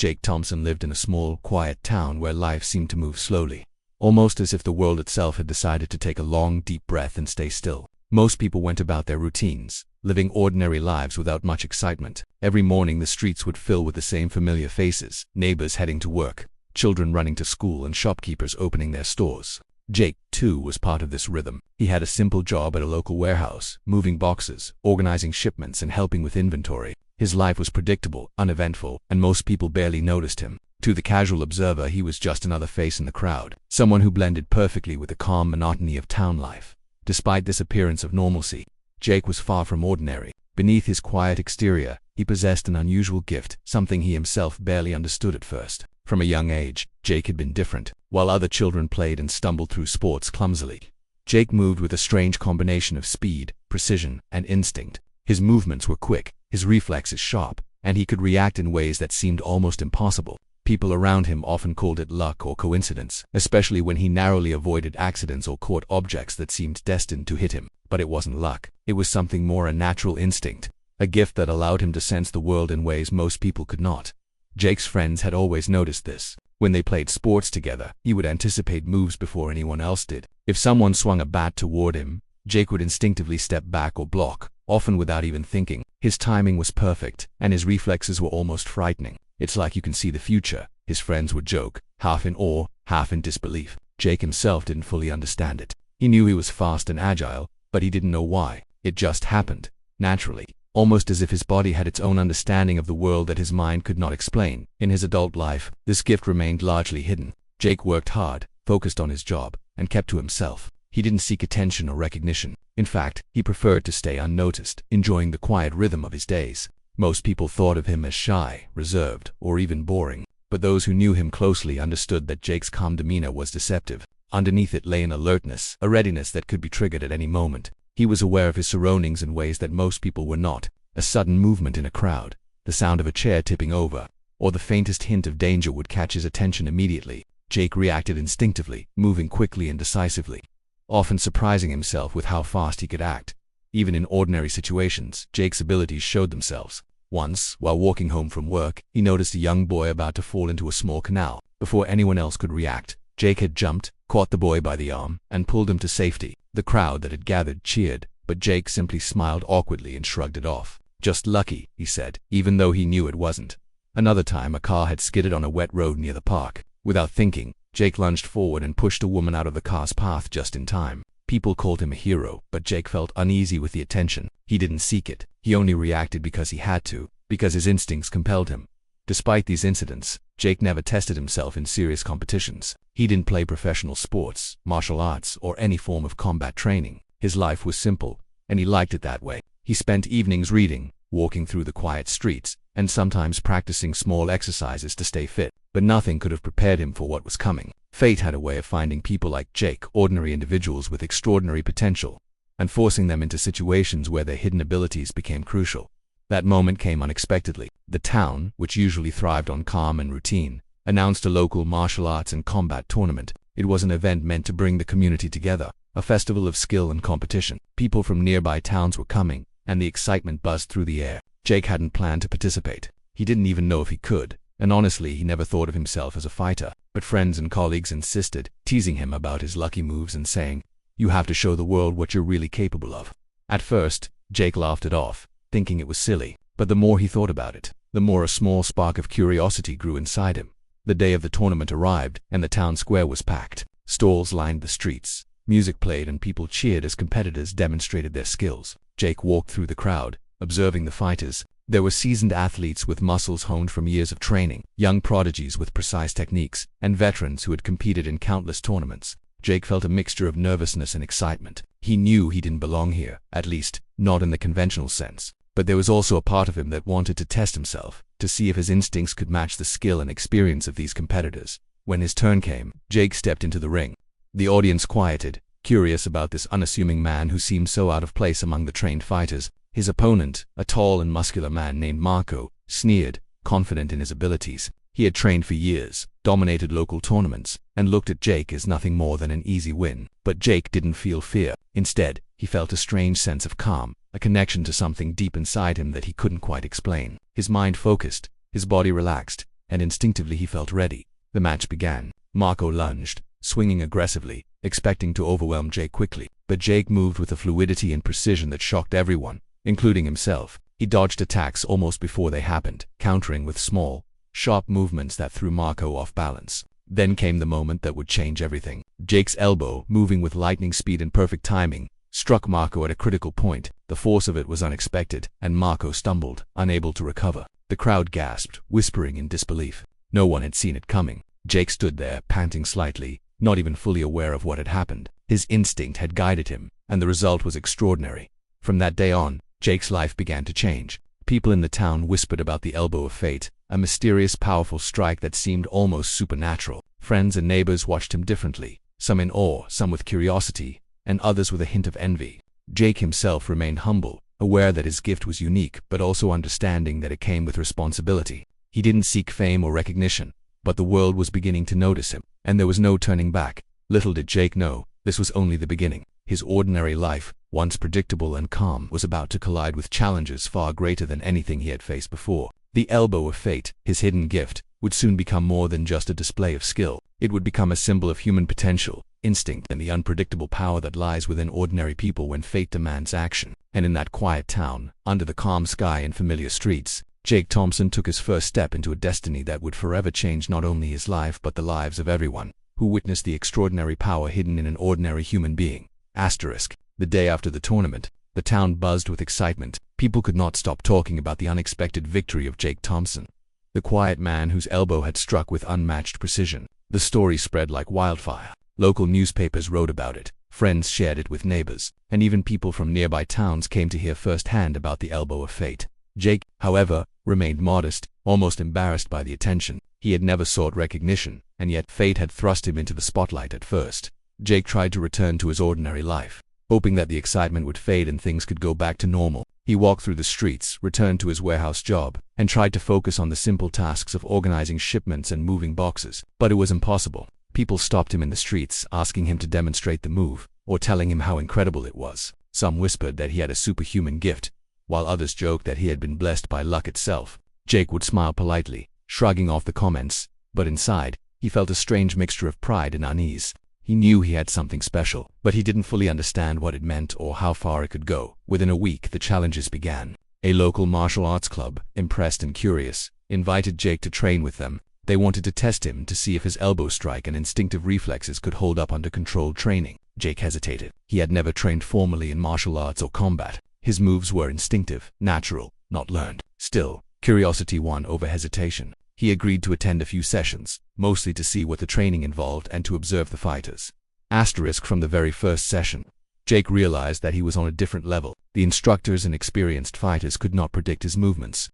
Jake Thompson lived in a small, quiet town where life seemed to move slowly, almost as if the world itself had decided to take a long, deep breath and stay still. Most people went about their routines, living ordinary lives without much excitement. Every morning the streets would fill with the same familiar faces, neighbors heading to work, children running to school, and shopkeepers opening their stores. Jake, too, was part of this rhythm. He had a simple job at a local warehouse, moving boxes, organizing shipments, and helping with inventory. His life was predictable, uneventful, and most people barely noticed him. To the casual observer, he was just another face in the crowd, someone who blended perfectly with the calm monotony of town life. Despite this appearance of normalcy, Jake was far from ordinary. Beneath his quiet exterior, he possessed an unusual gift, something he himself barely understood at first. From a young age, Jake had been different. While other children played and stumbled through sports clumsily, Jake moved with a strange combination of speed, precision, and instinct. His movements were quick, his reflexes sharp, and he could react in ways that seemed almost impossible. People around him often called it luck or coincidence, especially when he narrowly avoided accidents or caught objects that seemed destined to hit him. But it wasn't luck. It was something more, a natural instinct, a gift that allowed him to sense the world in ways most people could not. Jake's friends had always noticed this. When they played sports together, he would anticipate moves before anyone else did. If someone swung a bat toward him, Jake would instinctively step back or block, often without even thinking. His timing was perfect, and his reflexes were almost frightening. "It's like you can see the future," his friends would joke, half in awe, half in disbelief. Jake himself didn't fully understand it. He knew he was fast and agile, but he didn't know why. It just happened, naturally, almost as if his body had its own understanding of the world that his mind could not explain. In his adult life, this gift remained largely hidden. Jake worked hard, focused on his job, and kept to himself. He didn't seek attention or recognition. In fact, he preferred to stay unnoticed, enjoying the quiet rhythm of his days. Most people thought of him as shy, reserved, or even boring, but those who knew him closely understood that Jake's calm demeanor was deceptive. Underneath it lay an alertness, a readiness that could be triggered at any moment. He was aware of his surroundings in ways that most people were not. A sudden movement in a crowd, the sound of a chair tipping over, or the faintest hint of danger would catch his attention immediately. Jake reacted instinctively, moving quickly and decisively, often surprising himself with how fast he could act. Even in ordinary situations, Jake's abilities showed themselves. Once, while walking home from work, he noticed a young boy about to fall into a small canal. Before anyone else could react, Jake had jumped, caught the boy by the arm, and pulled him to safety. The crowd that had gathered cheered, but Jake simply smiled awkwardly and shrugged it off. "Just lucky," he said, even though he knew it wasn't. Another time, a car had skidded on a wet road near the park. Without thinking, Jake lunged forward and pushed a woman out of the car's path just in time. People called him a hero, but Jake felt uneasy with the attention. He didn't seek it. He only reacted because he had to, because his instincts compelled him. Despite these incidents, Jake never tested himself in serious competitions. He didn't play professional sports, martial arts, or any form of combat training. His life was simple, and he liked it that way. He spent evenings reading, walking through the quiet streets, and sometimes practicing small exercises to stay fit. But nothing could have prepared him for what was coming. Fate had a way of finding people like Jake, ordinary individuals with extraordinary potential, and forcing them into situations where their hidden abilities became crucial. That moment came unexpectedly. The town, which usually thrived on calm and routine, announced a local martial arts and combat tournament. It was an event meant to bring the community together, a festival of skill and competition. People from nearby towns were coming, and the excitement buzzed through the air. Jake hadn't planned to participate. He didn't even know if he could, and honestly, he never thought of himself as a fighter. But friends and colleagues insisted, teasing him about his lucky moves and saying, "You have to show the world what you're really capable of." At first, Jake laughed it off, thinking it was silly. But the more he thought about it, the more a small spark of curiosity grew inside him. The day of the tournament arrived, and the town square was packed. Stalls lined the streets, music played, and people cheered as competitors demonstrated their skills. Jake walked through the crowd, observing the fighters. There were seasoned athletes with muscles honed from years of training, young prodigies with precise techniques, and veterans who had competed in countless tournaments. Jake felt a mixture of nervousness and excitement. He knew he didn't belong here, at least, not in the conventional sense. But there was also a part of him that wanted to test himself, to see if his instincts could match the skill and experience of these competitors. When his turn came, Jake stepped into the ring. The audience quieted, curious about this unassuming man who seemed so out of place among the trained fighters. His opponent, a tall and muscular man named Marco, sneered, confident in his abilities. He had trained for years, dominated local tournaments, and looked at Jake as nothing more than an easy win. But Jake didn't feel fear. Instead, he felt a strange sense of calm, a connection to something deep inside him that he couldn't quite explain. His mind focused, his body relaxed, and instinctively he felt ready. The match began. Marco lunged, swinging aggressively, expecting to overwhelm Jake quickly. But Jake moved with a fluidity and precision that shocked everyone, including himself. He dodged attacks almost before they happened, countering with small, sharp movements that threw Marco off balance. Then came the moment that would change everything. Jake's elbow, moving with lightning speed and perfect timing, struck Marco at a critical point. The force of it was unexpected, and Marco stumbled, unable to recover. The crowd gasped, whispering in disbelief. No one had seen it coming. Jake stood there, panting slightly, not even fully aware of what had happened. His instinct had guided him, and the result was extraordinary. From that day on, Jake's life began to change. People in the town whispered about the elbow of fate, a mysterious, powerful strike that seemed almost supernatural. Friends and neighbors watched him differently, some in awe, some with curiosity, and others with a hint of envy. Jake himself remained humble, aware that his gift was unique, but also understanding that it came with responsibility. He didn't seek fame or recognition, but the world was beginning to notice him, and there was no turning back. Little did Jake know, this was only the beginning. His ordinary life, once predictable and calm, was about to collide with challenges far greater than anything he had faced before. The elbow of fate, his hidden gift, would soon become more than just a display of skill. It would become a symbol of human potential, instinct, and the unpredictable power that lies within ordinary people when fate demands action. And in that quiet town, under the calm sky and familiar streets, Jake Thompson took his first step into a destiny that would forever change not only his life but the lives of everyone who witnessed the extraordinary power hidden in an ordinary human being. Asterisk. The day after the tournament, the town buzzed with excitement. People could not stop talking about the unexpected victory of Jake Thompson, the quiet man whose elbow had struck with unmatched precision. The story spread like wildfire. Local newspapers wrote about it, friends shared it with neighbors, and even people from nearby towns came to hear firsthand about the elbow of fate. Jake, however, remained modest, almost embarrassed by the attention. He had never sought recognition, and yet fate had thrust him into the spotlight at first. Jake tried to return to his ordinary life, hoping that the excitement would fade and things could go back to normal. He walked through the streets, returned to his warehouse job, and tried to focus on the simple tasks of organizing shipments and moving boxes. But it was impossible. People stopped him in the streets, asking him to demonstrate the move, or telling him how incredible it was. Some whispered that he had a superhuman gift, while others joked that he had been blessed by luck itself. Jake would smile politely, shrugging off the comments, but inside, he felt a strange mixture of pride and unease. He knew he had something special, but he didn't fully understand what it meant or how far it could go. Within a week, the challenges began. A local martial arts club, impressed and curious, invited Jake to train with them. They wanted to test him to see if his elbow strike and instinctive reflexes could hold up under controlled training. Jake hesitated. He had never trained formally in martial arts or combat. His moves were instinctive, natural, not learned. Still, curiosity won over hesitation. He agreed to attend a few sessions, mostly to see what the training involved and to observe the fighters. Asterisk. From the very first session, Jake realized that he was on a different level. The instructors and experienced fighters could not predict his movements.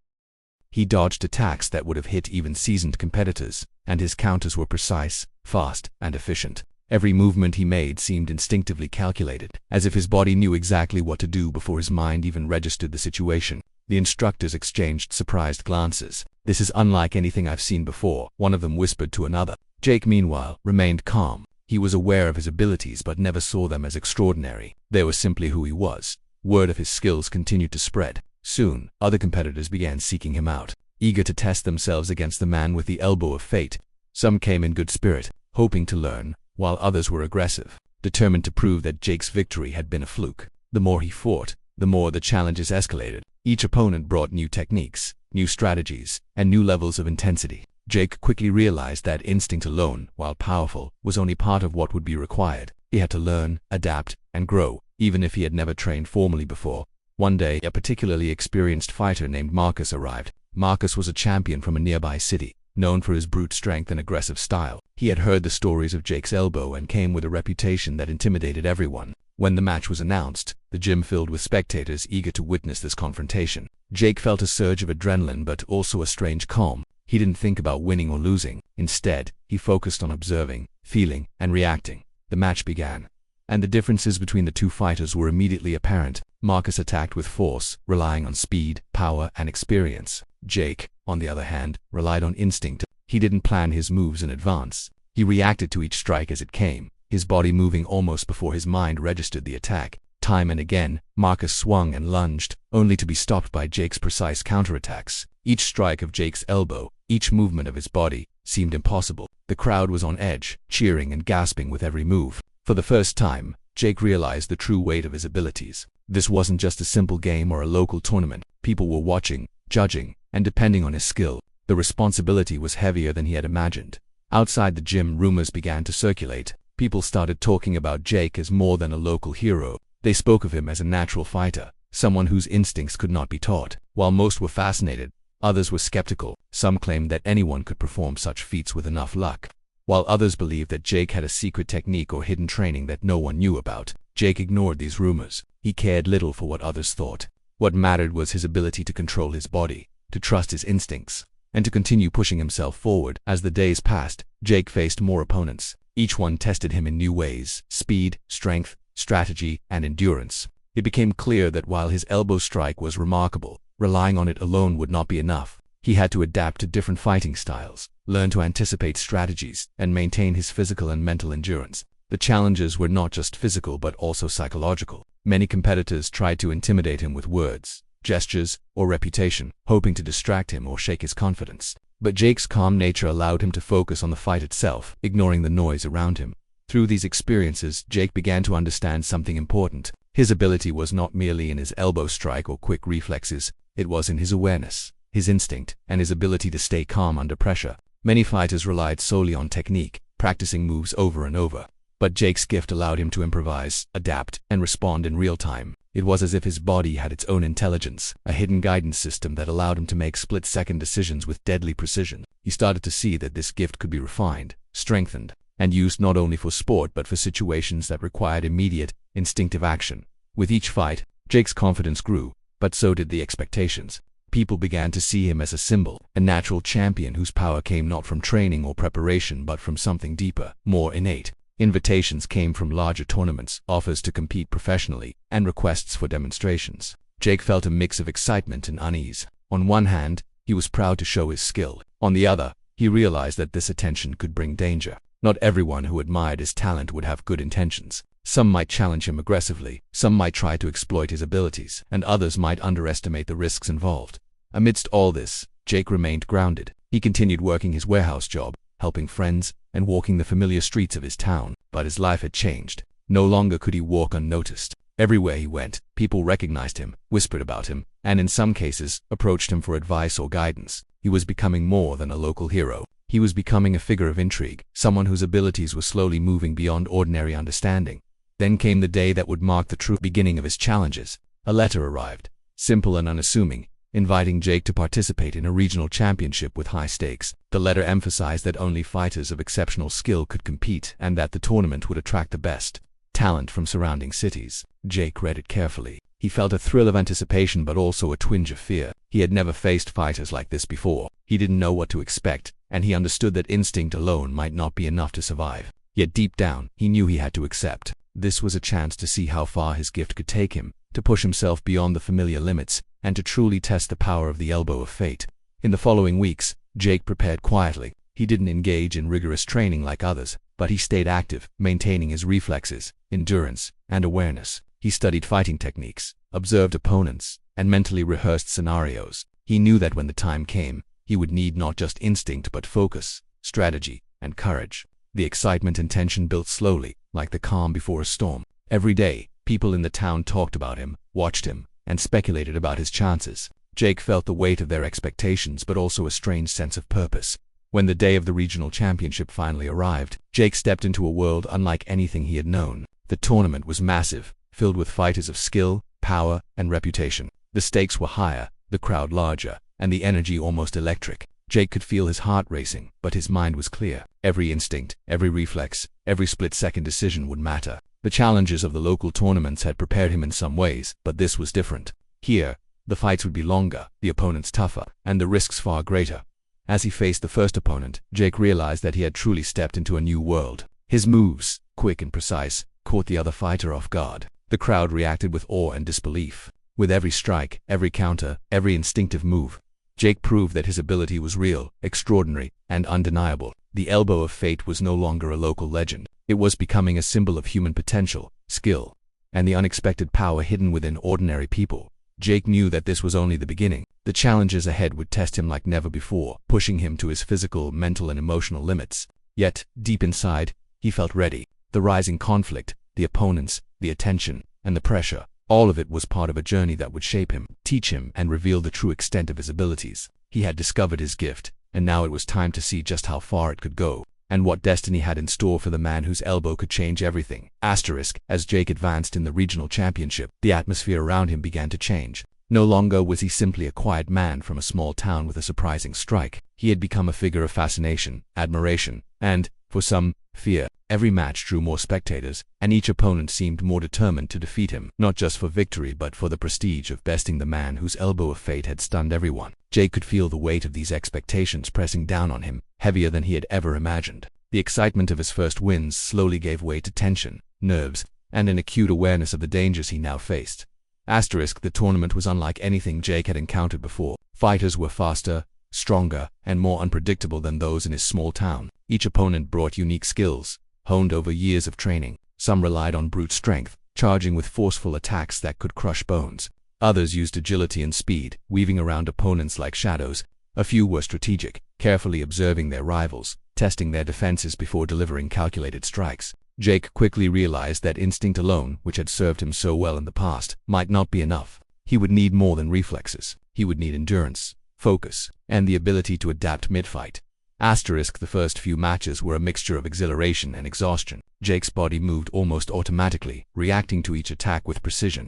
He dodged attacks that would have hit even seasoned competitors, and his counters were precise, fast, and efficient. Every movement he made seemed instinctively calculated, as if his body knew exactly what to do before his mind even registered the situation. The instructors exchanged surprised glances. "This is unlike anything I've seen before," one of them whispered to another. Jake, meanwhile, remained calm. He was aware of his abilities but never saw them as extraordinary. They were simply who he was. Word of his skills continued to spread. Soon, other competitors began seeking him out, eager to test themselves against the man with the elbow of fate. Some came in good spirit, hoping to learn, while others were aggressive, determined to prove that Jake's victory had been a fluke. The more he fought, the more the challenges escalated. Each opponent brought new techniques, new strategies, and new levels of intensity. Jake quickly realized that instinct alone, while powerful, was only part of what would be required. He had to learn, adapt, and grow, even if he had never trained formally before. One day, a particularly experienced fighter named Marcus arrived. Marcus was a champion from a nearby city, known for his brute strength and aggressive style. He had heard the stories of Jake's elbow and came with a reputation that intimidated everyone. When the match was announced, the gym filled with spectators eager to witness this confrontation. Jake felt a surge of adrenaline but also a strange calm. He didn't think about winning or losing. Instead, he focused on observing, feeling, and reacting. The match began, and the differences between the two fighters were immediately apparent. Marcus attacked with force, relying on speed, power, and experience. Jake, on the other hand, relied on instinct. He didn't plan his moves in advance. He reacted to each strike as it came, his body moving almost before his mind registered the attack. Time and again, Marcus swung and lunged, only to be stopped by Jake's precise counterattacks. Each strike of Jake's elbow, Each movement of his body seemed impossible. The crowd was on edge, cheering and gasping with every move. For the first time, Jake realized the true weight of his abilities. This wasn't just a simple game or a local tournament. People were watching, judging, and depending on his skill. The responsibility was heavier than he had imagined. Outside the gym, rumors began to circulate. People started talking about Jake as more than a local hero. They spoke of him as a natural fighter, someone whose instincts could not be taught. While most were fascinated, others were skeptical. Some claimed that anyone could perform such feats with enough luck, while others believed that Jake had a secret technique or hidden training that no one knew about. Jake ignored these rumors. He cared little for what others thought. What mattered was his ability to control his body, to trust his instincts, and to continue pushing himself forward. As the days passed, Jake faced more opponents. Each one tested him in new ways: speed, strength, strategy, and endurance. It became clear that while his elbow strike was remarkable, relying on it alone would not be enough. He had to adapt to different fighting styles, learn to anticipate strategies, and maintain his physical and mental endurance. The challenges were not just physical but also psychological. Many competitors tried to intimidate him with words, gestures, or reputation, hoping to distract him or shake his confidence. But Jake's calm nature allowed him to focus on the fight itself, ignoring the noise around him. Through these experiences, Jake began to understand something important. His ability was not merely in his elbow strike or quick reflexes. It was in his awareness, his instinct, and his ability to stay calm under pressure. Many fighters relied solely on technique, practicing moves over and over. But Jake's gift allowed him to improvise, adapt, and respond in real time. It was as if his body had its own intelligence, a hidden guidance system that allowed him to make split-second decisions with deadly precision. He started to see that this gift could be refined, strengthened, and used not only for sport but for situations that required immediate, instinctive action. With each fight, Jake's confidence grew, but so did the expectations. People began to see him as a symbol, a natural champion whose power came not from training or preparation but from something deeper, more innate. Invitations came from larger tournaments, offers to compete professionally, and requests for demonstrations. Jake felt a mix of excitement and unease. On one hand, he was proud to show his skill. On the other, he realized that this attention could bring danger. Not everyone who admired his talent would have good intentions. Some might challenge him aggressively, some might try to exploit his abilities, and others might underestimate the risks involved. Amidst all this, Jake remained grounded. He continued working his warehouse job, helping friends, and walking the familiar streets of his town. But his life had changed. No longer could he walk unnoticed. Everywhere he went, people recognized him, whispered about him, and in some cases, approached him for advice or guidance. He was becoming more than a local hero. He was becoming a figure of intrigue, someone whose abilities were slowly moving beyond ordinary understanding. Then came the day that would mark the true beginning of his challenges. A letter arrived, simple and unassuming, inviting Jake to participate in a regional championship with high stakes. The letter emphasized that only fighters of exceptional skill could compete and that the tournament would attract the best talent from surrounding cities. Jake read it carefully. He felt a thrill of anticipation but also a twinge of fear. He had never faced fighters like this before. He didn't know what to expect, and he understood that instinct alone might not be enough to survive. Yet deep down, he knew he had to accept. This was a chance to see how far his gift could take him, to push himself beyond the familiar limits, and to truly test the power of the elbow of fate. In the following weeks, Jake prepared quietly. He didn't engage in rigorous training like others, but he stayed active, maintaining his reflexes, endurance, and awareness. He studied fighting techniques, observed opponents, and mentally rehearsed scenarios. He knew that when the time came, he would need not just instinct but focus, strategy, and courage. The excitement and tension built slowly, like the calm before a storm. Every day, people in the town talked about him, watched him, and speculated about his chances. Jake felt the weight of their expectations but also a strange sense of purpose. When the day of the regional championship finally arrived, Jake stepped into a world unlike anything he had known. The tournament was massive, filled with fighters of skill, power, and reputation. The stakes were higher, the crowd larger, and the energy almost electric. Jake could feel his heart racing, but his mind was clear. Every instinct, every reflex, every split-second decision would matter. The challenges of the local tournaments had prepared him in some ways, but this was different. Here, the fights would be longer, the opponents tougher, and the risks far greater. As he faced the first opponent, Jake realized that he had truly stepped into a new world. His moves, quick and precise, caught the other fighter off guard. The crowd reacted with awe and disbelief. With every strike, every counter, every instinctive move, Jake proved that his ability was real, extraordinary, and undeniable. The elbow of fate was no longer a local legend. It was becoming a symbol of human potential, skill, and the unexpected power hidden within ordinary people. Jake knew that this was only the beginning. The challenges ahead would test him like never before, pushing him to his physical, mental, and emotional limits. Yet, deep inside, he felt ready. The rising conflict, the opponents, the attention, and the pressure, all of it was part of a journey that would shape him, teach him, and reveal the true extent of his abilities. He had discovered his gift, and now it was time to see just how far it could go, and what destiny had in store for the man whose elbow could change everything. Asterisk, as Jake advanced in the regional championship, the atmosphere around him began to change. No longer was he simply a quiet man from a small town with a surprising strike. He had become a figure of fascination, admiration, and, for some, fear. Every match drew more spectators, and each opponent seemed more determined to defeat him, not just for victory but for the prestige of besting the man whose elbow of fate had stunned everyone. Jake could feel the weight of these expectations pressing down on him, heavier than he had ever imagined. The excitement of his first wins slowly gave way to tension, nerves, and an acute awareness of the dangers he now faced. Asterisk, the tournament was unlike anything Jake had encountered before. Fighters were faster, stronger, and more unpredictable than those in his small town. Each opponent brought unique skills, honed over years of training. Some relied on brute strength, charging with forceful attacks that could crush bones. Others used agility and speed, weaving around opponents like shadows. A few were strategic, carefully observing their rivals, testing their defenses before delivering calculated strikes. Jake quickly realized that instinct alone, which had served him so well in the past, might not be enough. He would need more than reflexes. He would need endurance, focus, and the ability to adapt mid-fight. Asterisk, the first few matches were a mixture of exhilaration and exhaustion. Jake's body moved almost automatically, reacting to each attack with precision.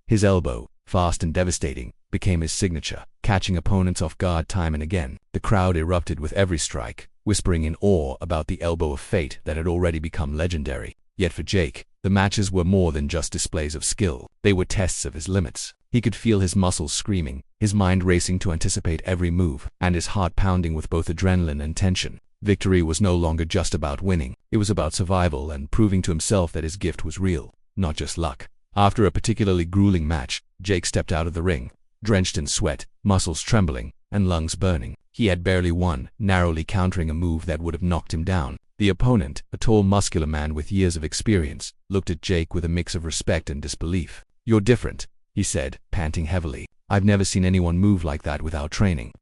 His elbow, fast and devastating, became his signature, catching opponents off guard time and again. The crowd erupted with every strike, whispering in awe about the elbow of fate that had already become legendary. Yet for Jake, the matches were more than just displays of skill. They were tests of his limits. He could feel his muscles screaming, his mind racing to anticipate every move, and his heart pounding with both adrenaline and tension. Victory was no longer just about winning. It was about survival and proving to himself that his gift was real, not just luck. After a particularly grueling match, Jake stepped out of the ring, drenched in sweat, muscles trembling, and lungs burning. He had barely won, narrowly countering a move that would have knocked him down. The opponent, a tall, muscular man with years of experience, looked at Jake with a mix of respect and disbelief. "You're different," he said, panting heavily. "I've never seen anyone move like that without training."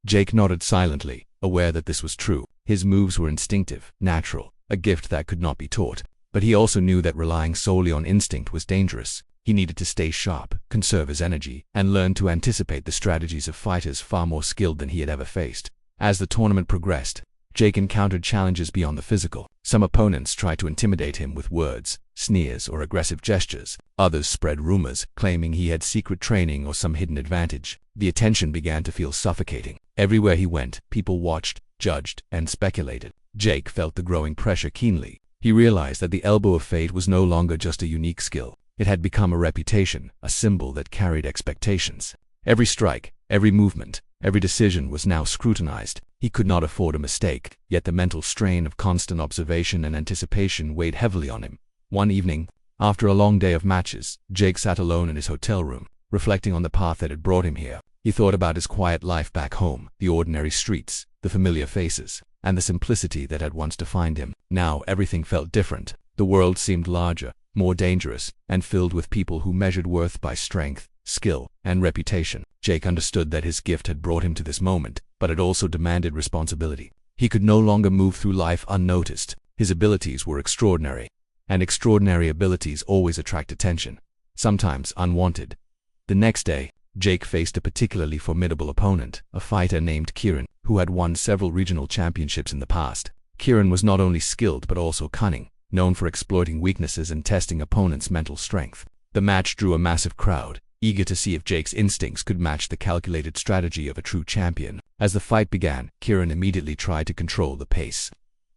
Jake nodded silently, aware that this was true. His moves were instinctive, natural, a gift that could not be taught. But he also knew that relying solely on instinct was dangerous. He needed to stay sharp, conserve his energy, and learn to anticipate the strategies of fighters far more skilled than he had ever faced. As the tournament progressed, Jake encountered challenges beyond the physical. Some opponents tried to intimidate him with words, sneers, or aggressive gestures. Others spread rumors, claiming he had secret training or some hidden advantage. The attention began to feel suffocating. Everywhere he went, people watched, judged, and speculated. Jake felt the growing pressure keenly. He realized that the elbow of fate was no longer just a unique skill. It had become a reputation, a symbol that carried expectations. Every strike, every movement, every decision was now scrutinized. He could not afford a mistake, yet the mental strain of constant observation and anticipation weighed heavily on him. One evening, after a long day of matches, Jake sat alone in his hotel room, reflecting on the path that had brought him here. He thought about his quiet life back home, the ordinary streets, the familiar faces, and the simplicity that had once defined him. Now everything felt different. The world seemed larger, more dangerous, and filled with people who measured worth by strength, skill, and reputation. Jake understood that his gift had brought him to this moment, but it also demanded responsibility. He could no longer move through life unnoticed. His abilities were extraordinary, and extraordinary abilities always attract attention, sometimes unwanted. The next day, Jake faced a particularly formidable opponent, a fighter named Kieran, who had won several regional championships in the past. Kieran was not only skilled but also cunning, known for exploiting weaknesses and testing opponents' mental strength. The match drew a massive crowd, eager to see if Jake's instincts could match the calculated strategy of a true champion. As the fight began, Kieran immediately tried to control the pace,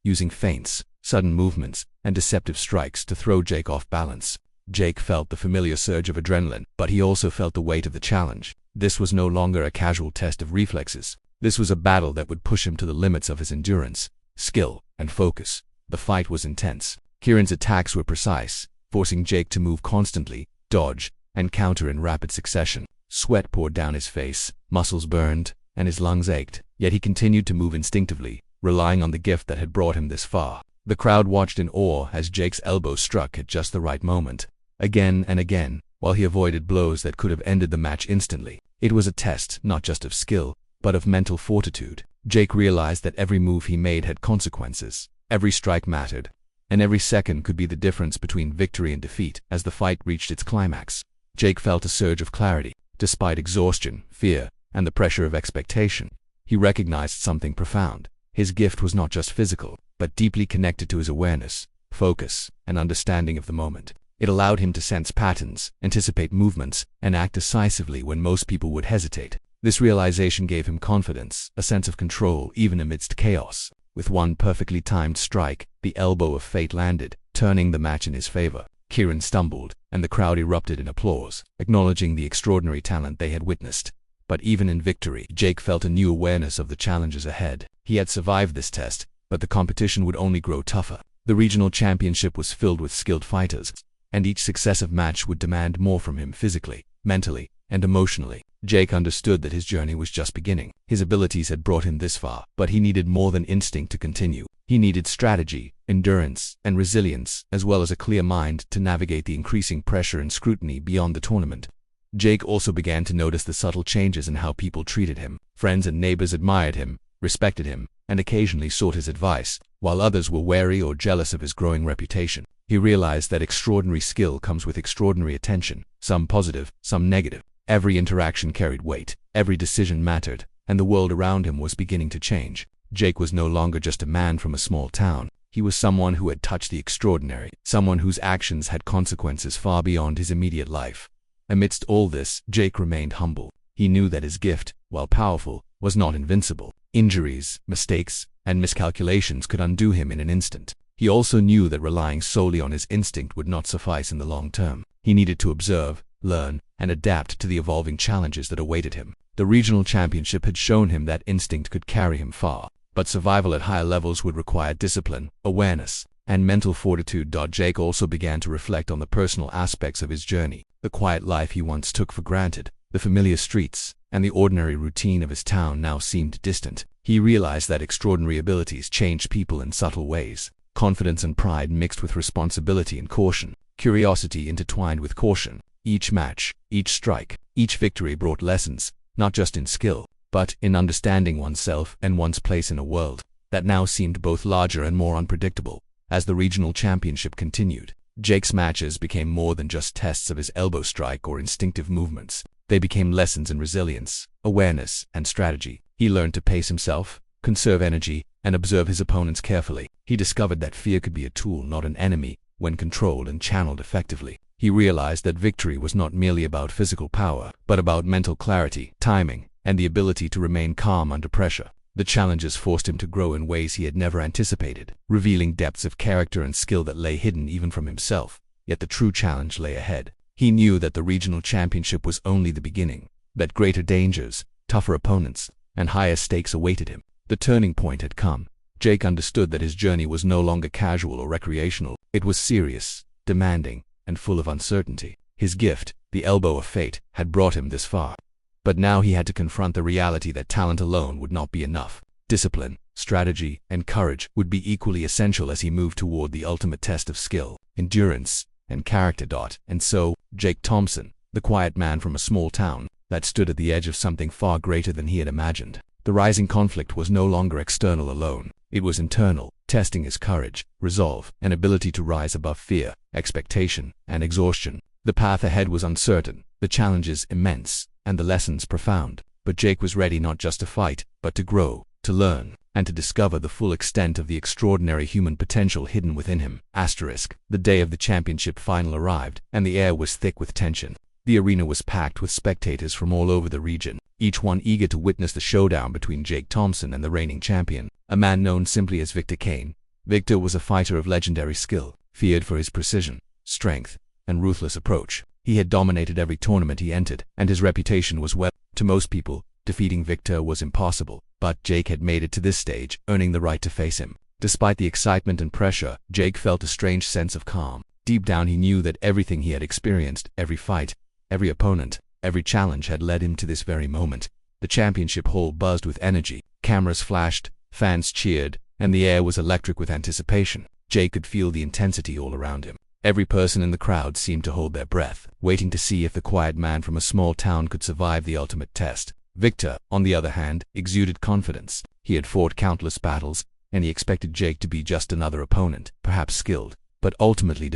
using feints, sudden movements, and deceptive strikes to throw Jake off balance. Jake felt the familiar surge of adrenaline, but he also felt the weight of the challenge. This was no longer a casual test of reflexes. This was a battle that would push him to the limits of his endurance, skill, and focus. The fight was intense. Kieran's attacks were precise, forcing Jake to move constantly, dodge, and counter in rapid succession. Sweat poured down his face, muscles burned, and his lungs ached. Yet he continued to move instinctively, relying on the gift that had brought him this far. The crowd watched in awe as Jake's elbow struck at just the right moment. Again and again, while he avoided blows that could have ended the match instantly. It was a test not just of skill, but of mental fortitude. Jake realized that every move he made had consequences. Every strike mattered, and every second could be the difference between victory and defeat. As the fight reached its climax, Jake felt a surge of clarity. Despite exhaustion, fear, and the pressure of expectation, he recognized something profound. His gift was not just physical, but deeply connected to his awareness, focus, and understanding of the moment. It allowed him to sense patterns, anticipate movements, and act decisively when most people would hesitate. This realization gave him confidence, a sense of control even amidst chaos. With one perfectly timed strike, the elbow of fate landed, turning the match in his favor. Kieran stumbled, and the crowd erupted in applause, acknowledging the extraordinary talent they had witnessed. But even in victory, Jake felt a new awareness of the challenges ahead. He had survived this test, but the competition would only grow tougher. The regional championship was filled with skilled fighters, and each successive match would demand more from him physically, mentally, and emotionally. Jake understood that his journey was just beginning. His abilities had brought him this far, but he needed more than instinct to continue. He needed strategy, endurance, and resilience, as well as a clear mind to navigate the increasing pressure and scrutiny beyond the tournament. Jake also began to notice the subtle changes in how people treated him. Friends and neighbors admired him, respected him, and occasionally sought his advice, while others were wary or jealous of his growing reputation. He realized that extraordinary skill comes with extraordinary attention, some positive, some negative. Every interaction carried weight, every decision mattered, and the world around him was beginning to change. Jake was no longer just a man from a small town. He was someone who had touched the extraordinary, someone whose actions had consequences far beyond his immediate life. Amidst all this, Jake remained humble. He knew that his gift, while powerful, was not invincible. Injuries, mistakes, and miscalculations could undo him in an instant. He also knew that relying solely on his instinct would not suffice in the long term. He needed to observe, learn, and adapt to the evolving challenges that awaited him. The regional championship had shown him that instinct could carry him far, but survival at higher levels would require discipline, awareness, and mental fortitude. Jake also began to reflect on the personal aspects of his journey. The quiet life he once took for granted, the familiar streets, and the ordinary routine of his town now seemed distant. He realized that extraordinary abilities changed people in subtle ways. Confidence and pride mixed with responsibility and caution. Curiosity intertwined with caution. Each match, each strike, each victory brought lessons, not just in skill, but in understanding oneself and one's place in a world that now seemed both larger and more unpredictable. As the regional championship continued, Jake's matches became more than just tests of his elbow strike or instinctive movements. They became lessons in resilience, awareness, and strategy. He learned to pace himself, conserve energy, and observe his opponents carefully. He discovered that fear could be a tool, not an enemy, when controlled and channeled effectively. He realized that victory was not merely about physical power, but about mental clarity, timing, and the ability to remain calm under pressure. The challenges forced him to grow in ways he had never anticipated, revealing depths of character and skill that lay hidden even from himself. Yet the true challenge lay ahead. He knew that the regional championship was only the beginning, that greater dangers, tougher opponents, and higher stakes awaited him. The turning point had come. Jake understood that his journey was no longer casual or recreational. It was serious, demanding, and full of uncertainty. His gift, the elbow of fate, had brought him this far. But now he had to confront the reality that talent alone would not be enough. Discipline, strategy, and courage would be equally essential as he moved toward the ultimate test of skill, endurance, and character. And so, Jake Thompson, the quiet man from a small town that stood at the edge of something far greater than he had imagined. The rising conflict was no longer external alone. It was internal, testing his courage, resolve, and ability to rise above fear, expectation, and exhaustion. The path ahead was uncertain, the challenges immense, and the lessons profound. But Jake was ready not just to fight, but to grow, to learn, and to discover the full extent of the extraordinary human potential hidden within him. The day of the championship final arrived, and the air was thick with tension. The arena was packed with spectators from all over the region, each one eager to witness the showdown between Jake Thompson and the reigning champion, a man known simply as Victor Kane. Victor was a fighter of legendary skill, feared for his precision, strength, and ruthless approach. He had dominated every tournament he entered, and his reputation was well. To most people, defeating Victor was impossible, but Jake had made it to this stage, earning the right to face him. Despite the excitement and pressure, Jake felt a strange sense of calm. Deep down he knew that everything he had experienced, every fight, every opponent, every challenge had led him to this very moment. The championship hall buzzed with energy, cameras flashed, fans cheered, and the air was electric with anticipation. Jake could feel the intensity all around him. Every person in the crowd seemed to hold their breath, waiting to see if the quiet man from a small town could survive the ultimate test. Victor, on the other hand, exuded confidence. He had fought countless battles, and he expected Jake to be just another opponent, perhaps skilled, but ultimately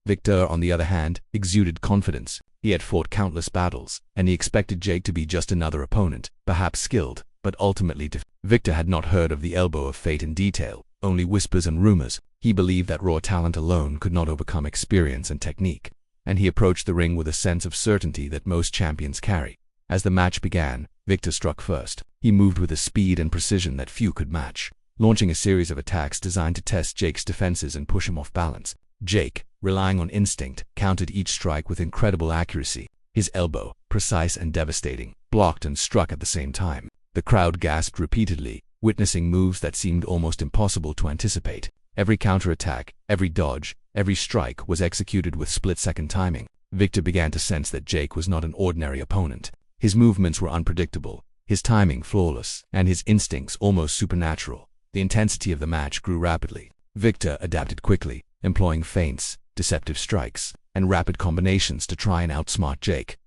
Victor, on the other hand, exuded confidence. He had fought countless battles, and he expected Jake to be just another opponent, perhaps skilled, but ultimately Victor had not heard of the elbow of fate in detail, only whispers and rumors. He believed that raw talent alone could not overcome experience and technique, and he approached the ring with a sense of certainty that most champions carry. As the match began, Victor struck first. He moved with a speed and precision that few could match, launching a series of attacks designed to test Jake's defenses and push him off balance. Jake, relying on instinct, countered each strike with incredible accuracy. His elbow, precise and devastating, blocked and struck at the same time. The crowd gasped repeatedly, witnessing moves that seemed almost impossible to anticipate. Every counterattack, every dodge, every strike was executed with split-second timing. Victor began to sense that Jake was not an ordinary opponent. His movements were unpredictable, his timing flawless, and his instincts almost supernatural. The intensity of the match grew rapidly. Victor adapted quickly, employing feints, deceptive strikes, and rapid combinations to try and outsmart Jake.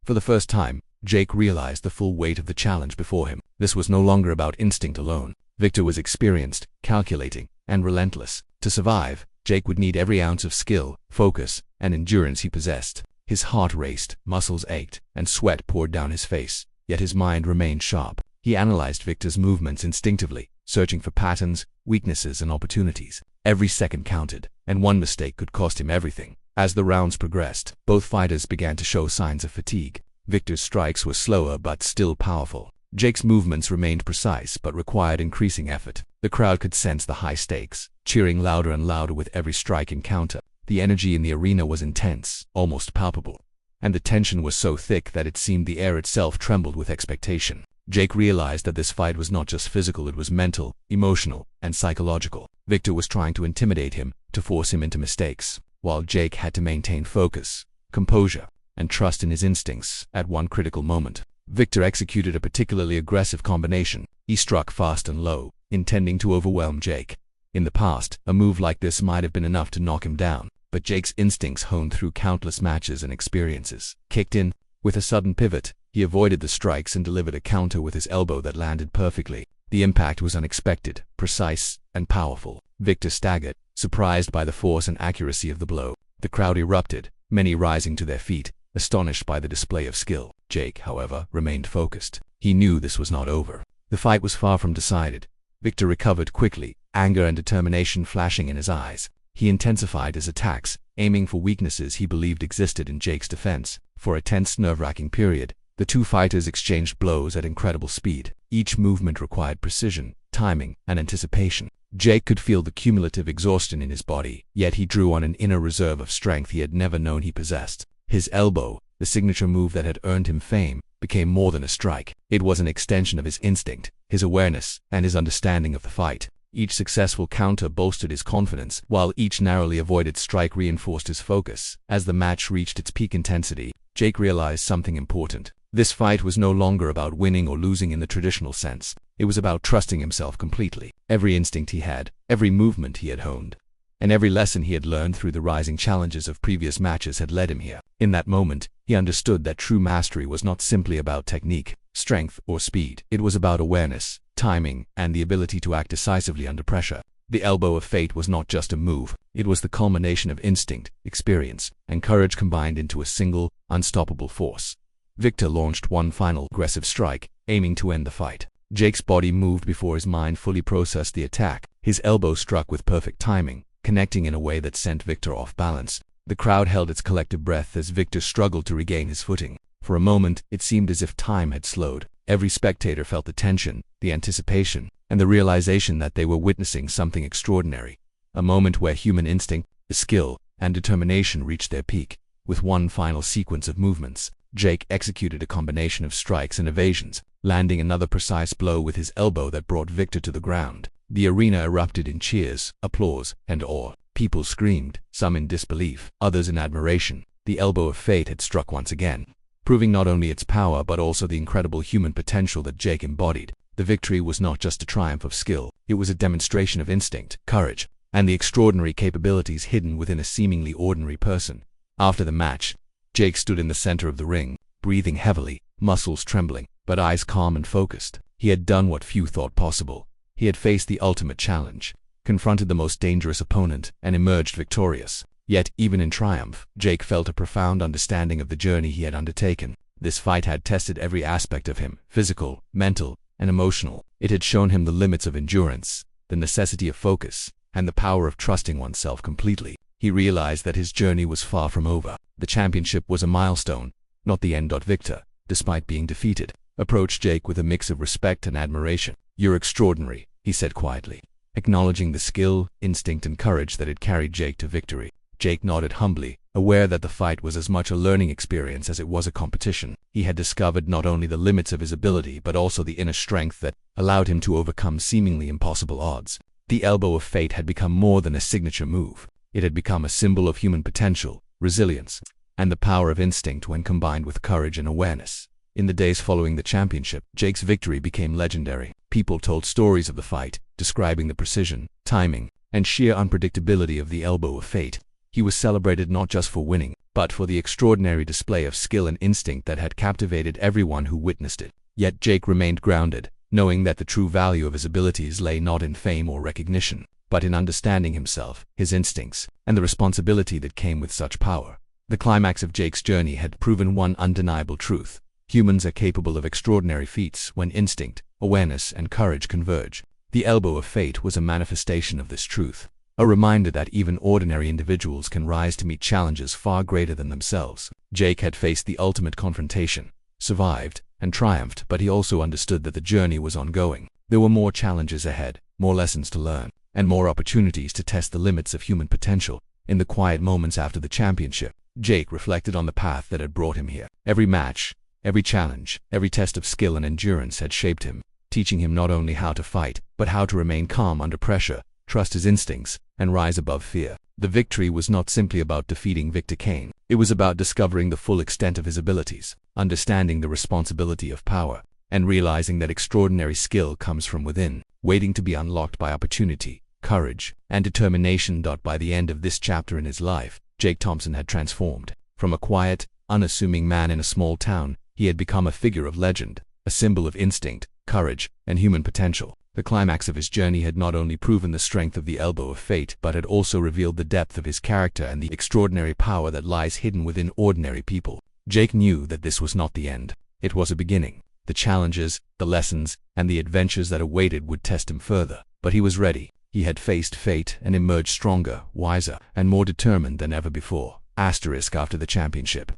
For the first time, Jake realized the full weight of the challenge before him. This was no longer about instinct alone. Victor was experienced, calculating, and relentless. To survive, Jake would need every ounce of skill, focus, and endurance he possessed. His heart raced, muscles ached, and sweat poured down his face, yet his mind remained sharp. He analyzed Victor's movements instinctively, searching for patterns, weaknesses, and opportunities. Every second counted, and one mistake could cost him everything. As the rounds progressed, both fighters began to show signs of fatigue. Victor's strikes were slower but still powerful. Jake's movements remained precise but required increasing effort. The crowd could sense the high stakes, cheering louder and louder with every strike and counter. The energy in the arena was intense, almost palpable, and the tension was so thick that it seemed the air itself trembled with expectation. Jake realized that this fight was not just physical, it was mental, emotional, and psychological. Victor was trying to intimidate him, to force him into mistakes, while Jake had to maintain focus, composure, and trust in his instincts. At one critical moment, Victor executed a particularly aggressive combination. He struck fast and low, intending to overwhelm Jake. In the past, a move like this might have been enough to knock him down, but Jake's instincts, honed through countless matches and experiences, kicked in. With a sudden pivot, he avoided the strikes and delivered a counter with his elbow that landed perfectly. The impact was unexpected, precise, and powerful. Victor staggered, surprised by the force and accuracy of the blow. The crowd erupted, many rising to their feet, astonished by the display of skill. Jake, however, remained focused. He knew this was not over. The fight was far from decided. Victor recovered quickly, anger and determination flashing in his eyes. He intensified his attacks, aiming for weaknesses he believed existed in Jake's defense. For a tense, nerve-wracking period, the two fighters exchanged blows at incredible speed. Each movement required precision, timing, and anticipation. Jake could feel the cumulative exhaustion in his body, yet he drew on an inner reserve of strength he had never known he possessed. His elbow, the signature move that had earned him fame, became more than a strike. It was an extension of his instinct, his awareness, and his understanding of the fight. Each successful counter bolstered his confidence, while each narrowly avoided strike reinforced his focus. As the match reached its peak intensity, Jake realized something important. This fight was no longer about winning or losing in the traditional sense. It was about trusting himself completely. Every instinct he had, every movement he had honed, and every lesson he had learned through the rising challenges of previous matches had led him here. In that moment, he understood that true mastery was not simply about technique, strength, or speed. It was about awareness, timing, and the ability to act decisively under pressure. The elbow of fate was not just a move. It was the culmination of instinct, experience, and courage combined into a single, unstoppable force. Victor launched one final aggressive strike, aiming to end the fight. Jake's body moved before his mind fully processed the attack. His elbow struck with perfect timing, connecting in a way that sent Victor off balance. The crowd held its collective breath as Victor struggled to regain his footing. For a moment, it seemed as if time had slowed. Every spectator felt the tension, the anticipation, and the realization that they were witnessing something extraordinary. A moment where human instinct, skill, and determination reached their peak. With one final sequence of movements, Jake executed a combination of strikes and evasions, landing another precise blow with his elbow that brought Victor to the ground. The arena erupted in cheers, applause, and awe. People screamed, some in disbelief, others in admiration. The elbow of fate had struck once again, proving not only its power but also the incredible human potential that Jake embodied. The victory was not just a triumph of skill, it was a demonstration of instinct, courage, and the extraordinary capabilities hidden within a seemingly ordinary person. After the match, Jake stood in the center of the ring, breathing heavily, muscles trembling, but eyes calm and focused. He had done what few thought possible. He had faced the ultimate challenge, confronted the most dangerous opponent, and emerged victorious. Yet, even in triumph, Jake felt a profound understanding of the journey he had undertaken. This fight had tested every aspect of him, physical, mental, and emotional. It had shown him the limits of endurance, the necessity of focus, and the power of trusting oneself completely. He realized that his journey was far from over. The championship was a milestone, not the end. Victor, despite being defeated, approached Jake with a mix of respect and admiration. "You're extraordinary," he said quietly, acknowledging the skill, instinct, and courage that had carried Jake to victory. Jake nodded humbly, aware that the fight was as much a learning experience as it was a competition. He had discovered not only the limits of his ability but also the inner strength that allowed him to overcome seemingly impossible odds. The elbow of fate had become more than a signature move. It had become a symbol of human potential, resilience, and the power of instinct when combined with courage and awareness. In the days following the championship, Jake's victory became legendary. People told stories of the fight, describing the precision, timing, and sheer unpredictability of the elbow of fate. He was celebrated not just for winning, but for the extraordinary display of skill and instinct that had captivated everyone who witnessed it. Yet Jake remained grounded, knowing that the true value of his abilities lay not in fame or recognition, but in understanding himself, his instincts, and the responsibility that came with such power. The climax of Jake's journey had proven one undeniable truth. Humans are capable of extraordinary feats when instinct, awareness, and courage converge. The elbow of fate was a manifestation of this truth, a reminder that even ordinary individuals can rise to meet challenges far greater than themselves. Jake had faced the ultimate confrontation, survived, and triumphed, but he also understood that the journey was ongoing. There were more challenges ahead, more lessons to learn, and more opportunities to test the limits of human potential. In the quiet moments after the championship, Jake reflected on the path that had brought him here. Every match, every challenge, every test of skill and endurance had shaped him, teaching him not only how to fight, but how to remain calm under pressure, trust his instincts, and rise above fear. The victory was not simply about defeating Victor Kane. It was about discovering the full extent of his abilities, understanding the responsibility of power, and realizing that extraordinary skill comes from within, waiting to be unlocked by opportunity, courage, and determination. By the end of this chapter in his life, Jake Thompson had transformed. From a quiet, unassuming man in a small town, he had become a figure of legend, a symbol of instinct, courage, and human potential. The climax of his journey had not only proven the strength of the elbow of fate, but had also revealed the depth of his character and the extraordinary power that lies hidden within ordinary people. Jake knew that this was not the end. It was a beginning. The challenges, the lessons, and the adventures that awaited would test him further. But he was ready. He had faced fate and emerged stronger, wiser, and more determined than ever before. After the championship,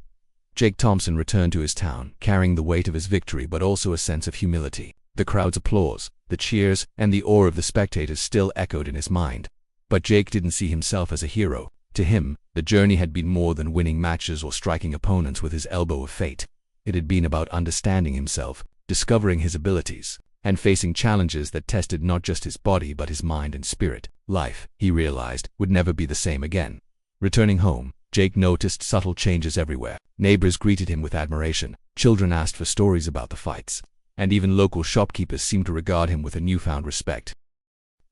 Jake Thompson returned to his town, carrying the weight of his victory but also a sense of humility. The crowd's applause, the cheers, and the awe of the spectators still echoed in his mind. But Jake didn't see himself as a hero. To him, the journey had been more than winning matches or striking opponents with his elbow of fate. It had been about understanding himself, discovering his abilities, and facing challenges that tested not just his body but his mind and spirit. Life, he realized, would never be the same again. Returning home, Jake noticed subtle changes everywhere. Neighbors greeted him with admiration, children asked for stories about the fights, and even local shopkeepers seemed to regard him with a newfound respect.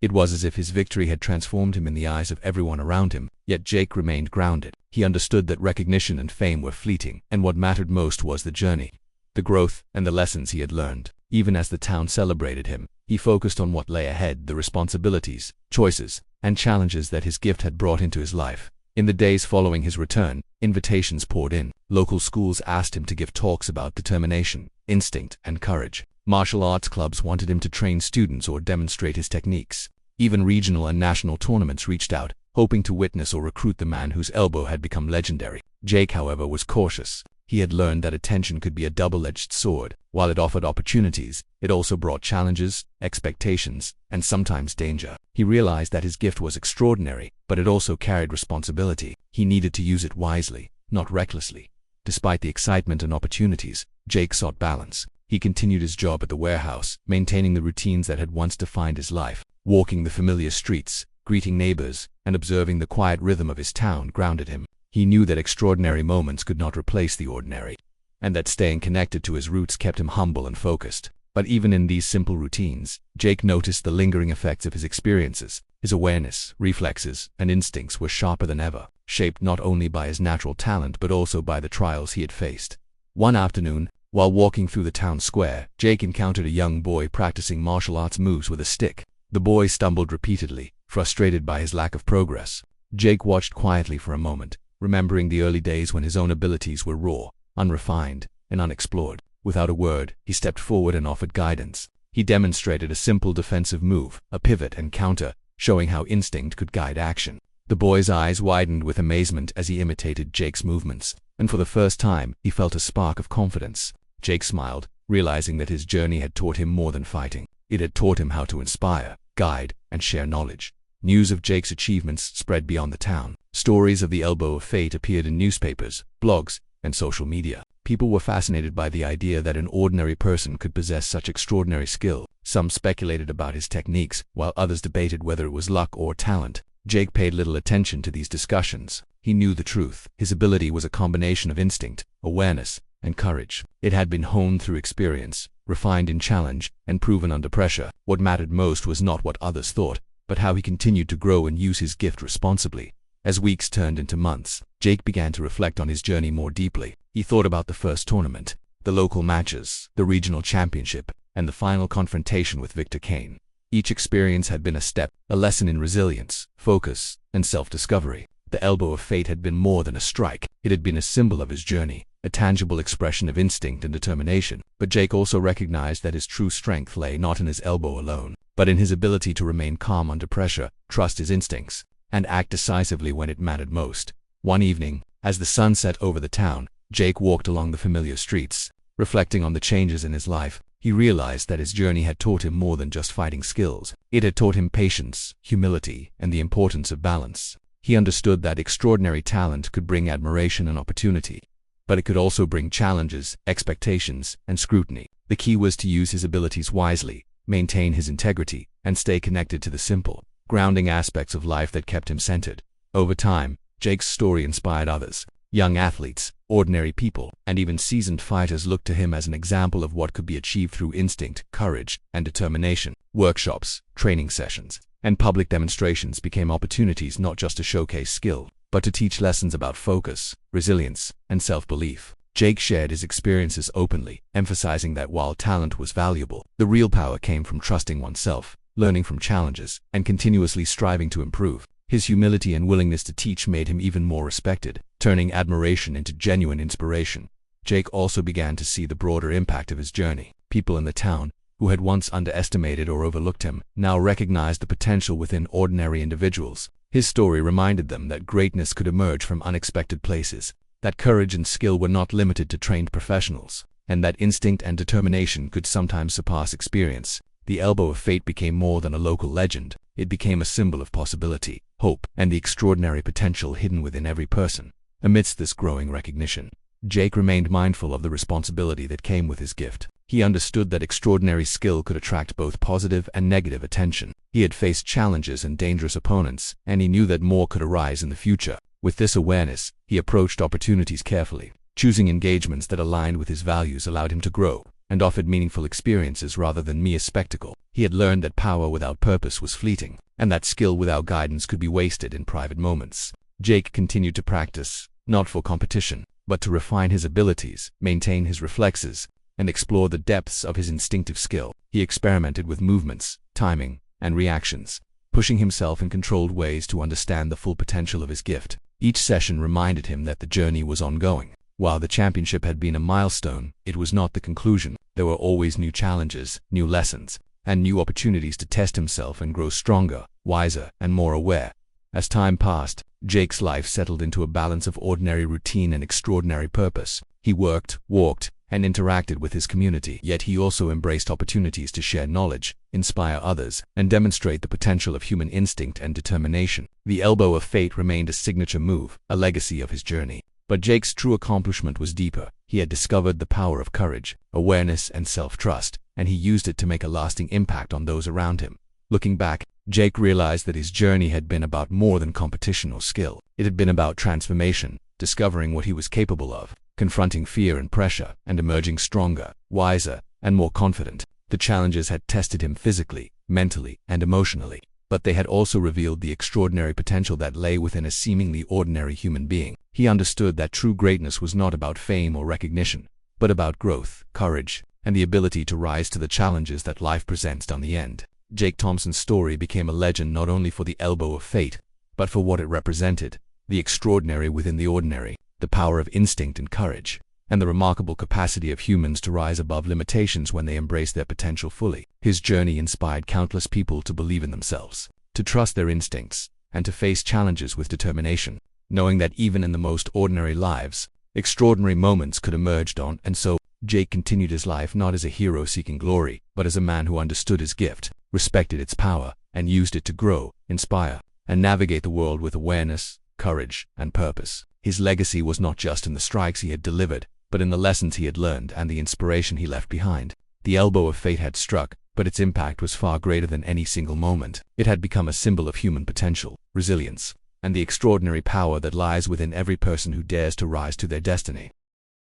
It was as if his victory had transformed him in the eyes of everyone around him, yet Jake remained grounded. He understood that recognition and fame were fleeting, and what mattered most was the journey, the growth, and the lessons he had learned. Even as the town celebrated him, he focused on what lay ahead, the responsibilities, choices, and challenges that his gift had brought into his life. In the days following his return, invitations poured in. Local schools asked him to give talks about determination, instinct, and courage. Martial arts clubs wanted him to train students or demonstrate his techniques. Even regional and national tournaments reached out, hoping to witness or recruit the man whose elbow had become legendary. Jake, however, was cautious. He had learned that attention could be a double-edged sword. While it offered opportunities, it also brought challenges, expectations, and sometimes danger. He realized that his gift was extraordinary, but it also carried responsibility. He needed to use it wisely, not recklessly. Despite the excitement and opportunities, Jake sought balance. He continued his job at the warehouse, maintaining the routines that had once defined his life. Walking the familiar streets, greeting neighbors, and observing the quiet rhythm of his town grounded him. He knew that extraordinary moments could not replace the ordinary, and that staying connected to his roots kept him humble and focused. But even in these simple routines, Jake noticed the lingering effects of his experiences. His awareness, reflexes, and instincts were sharper than ever, shaped not only by his natural talent but also by the trials he had faced. One afternoon, while walking through the town square, Jake encountered a young boy practicing martial arts moves with a stick. The boy stumbled repeatedly, frustrated by his lack of progress. Jake watched quietly for a moment, remembering the early days when his own abilities were raw, unrefined, and unexplored. Without a word, he stepped forward and offered guidance. He demonstrated a simple defensive move, a pivot and counter, showing how instinct could guide action. The boy's eyes widened with amazement as he imitated Jake's movements, and for the first time, he felt a spark of confidence. Jake smiled, realizing that his journey had taught him more than fighting. It had taught him how to inspire, guide, and share knowledge. News of Jake's achievements spread beyond the town. Stories of the Elbow of Fate appeared in newspapers, blogs, and social media. People were fascinated by the idea that an ordinary person could possess such extraordinary skill. Some speculated about his techniques, while others debated whether it was luck or talent. Jake paid little attention to these discussions. He knew the truth. His ability was a combination of instinct, awareness, and courage. It had been honed through experience, refined in challenge, and proven under pressure. What mattered most was not what others thought, but how he continued to grow and use his gift responsibly. As weeks turned into months, Jake began to reflect on his journey more deeply. He thought about the first tournament, the local matches, the regional championship, and the final confrontation with Victor Kane. Each experience had been a step, a lesson in resilience, focus, and self-discovery. The Elbow of Fate had been more than a strike. It had been a symbol of his journey, a tangible expression of instinct and determination. But Jake also recognized that his true strength lay not in his elbow alone, but in his ability to remain calm under pressure, trust his instincts, and act decisively when it mattered most. One evening, as the sun set over the town, Jake walked along the familiar streets. Reflecting on the changes in his life, he realized that his journey had taught him more than just fighting skills. It had taught him patience, humility, and the importance of balance. He understood that extraordinary talent could bring admiration and opportunity, but it could also bring challenges, expectations, and scrutiny. The key was to use his abilities wisely, maintain his integrity, and stay connected to the simple, grounding aspects of life that kept him centered. Over time, Jake's story inspired others. Young athletes, ordinary people, and even seasoned fighters looked to him as an example of what could be achieved through instinct, courage, and determination. Workshops, training sessions, and public demonstrations became opportunities not just to showcase skill, but to teach lessons about focus, resilience, and self-belief. Jake shared his experiences openly, emphasizing that while talent was valuable, the real power came from trusting oneself, learning from challenges, and continuously striving to improve. His humility and willingness to teach made him even more respected, turning admiration into genuine inspiration. Jake also began to see the broader impact of his journey. People in the town, who had once underestimated or overlooked him, now recognized the potential within ordinary individuals. His story reminded them that greatness could emerge from unexpected places, that courage and skill were not limited to trained professionals, and that instinct and determination could sometimes surpass experience. The Elbow of Fate became more than a local legend. It became a symbol of possibility, hope, and the extraordinary potential hidden within every person. Amidst this growing recognition, Jake remained mindful of the responsibility that came with his gift. He understood that extraordinary skill could attract both positive and negative attention. He had faced challenges and dangerous opponents, and he knew that more could arise in the future. With this awareness, he approached opportunities carefully. Choosing engagements that aligned with his values allowed him to grow, and offered meaningful experiences rather than mere spectacle. He had learned that power without purpose was fleeting, and that skill without guidance could be wasted in private moments. Jake continued to practice, not for competition, but to refine his abilities, maintain his reflexes, and explore the depths of his instinctive skill. He experimented with movements, timing, and reactions, pushing himself in controlled ways to understand the full potential of his gift. Each session reminded him that the journey was ongoing. While the championship had been a milestone, it was not the conclusion. There were always new challenges, new lessons, and new opportunities to test himself and grow stronger, wiser, and more aware. As time passed, Jake's life settled into a balance of ordinary routine and extraordinary purpose. He worked, walked, and interacted with his community, yet he also embraced opportunities to share knowledge, inspire others, and demonstrate the potential of human instinct and determination. The Elbow of Fate remained a signature move, a legacy of his journey. But Jake's true accomplishment was deeper. He had discovered the power of courage, awareness, and self-trust, and he used it to make a lasting impact on those around him. Looking back, Jake realized that his journey had been about more than competition or skill. It had been about transformation, discovering what he was capable of, confronting fear and pressure, and emerging stronger, wiser, and more confident. The challenges had tested him physically, mentally, and emotionally, but they had also revealed the extraordinary potential that lay within a seemingly ordinary human being. He understood that true greatness was not about fame or recognition, but about growth, courage, and the ability to rise to the challenges that life presents. On the end, Jake Thompson's story became a legend not only for the elbow of fate, but for what it represented: the extraordinary within the ordinary, the power of instinct and courage, and the remarkable capacity of humans to rise above limitations when they embrace their potential fully. His journey inspired countless people to believe in themselves, to trust their instincts, and to face challenges with determination, knowing that even in the most ordinary lives, extraordinary moments could emerge. And so, Jake continued his life not as a hero seeking glory, but as a man who understood his gift, respected its power, and used it to grow, inspire, and navigate the world with awareness, courage, and purpose. His legacy was not just in the strikes he had delivered, but in the lessons he had learned and the inspiration he left behind. The elbow of fate had struck, but its impact was far greater than any single moment. It had become a symbol of human potential, resilience, and the extraordinary power that lies within every person who dares to rise to their destiny.